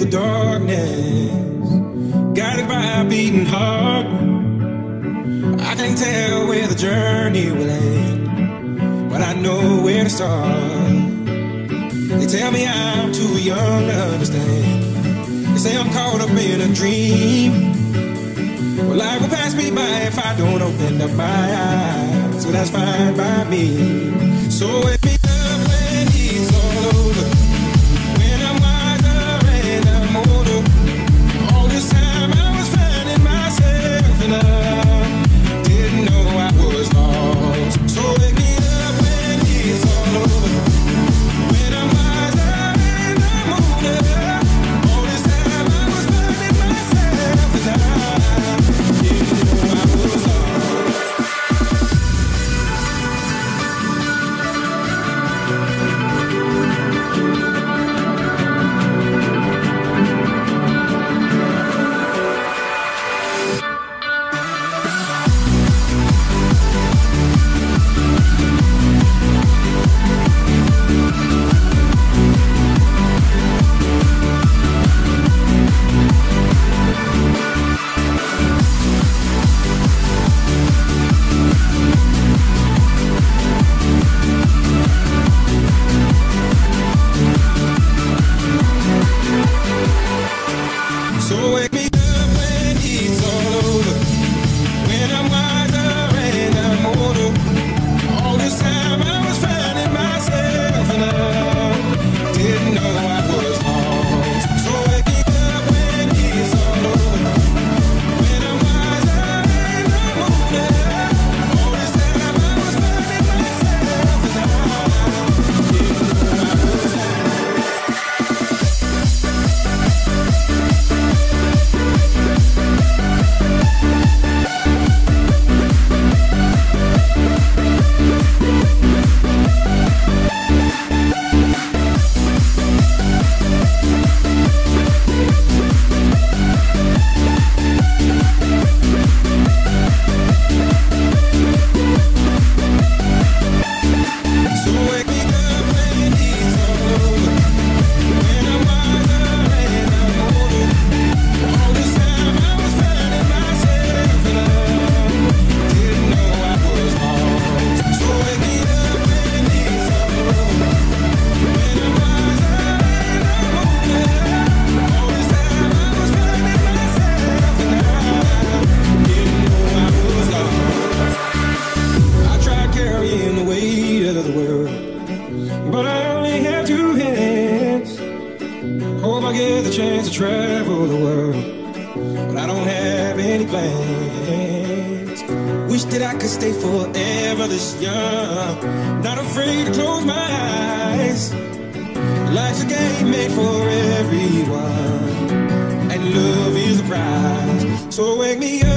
darkness, guided by a beating heart. I can't tell where the journey will end, but I know where to start. They tell me I'm too young to understand. They say I'm caught up in a dream. Well, life will pass me by if I don't open up my eyes. So that's fine by me. So wake me up when it's all over, when I'm wiser and I'm older. All this time I was finding myself and I didn't know I was lost. So wake me up when it's all over, when I'm wiser and I'm older. All this time I was finding myself and I didn't know I was lost. So wake me up when it's all over, when I'm wiser and I'm older. All this time I was finding myself and I didn't know I was lost. So wake me up when it's all over, when I'm wiser and I'm older. All this time I was finding myself and I didn't know I was lost. So wake me up when it's all over, when I'm wiser and I'm older. All this time I was finding myself and I didn't know I was lost. So wake me up when it's all over, when I'm wiser and I'm older. All this time I was finding myself and I didn't know I was lost. I tried carrying the weight of the world, but I only have two hands. Hope I get the chance to travel the world, but I don't have any plans. Wish that I could stay forever this young, not afraid to close my eyes. Life's a game made for everyone, and love is the prize. So wake me up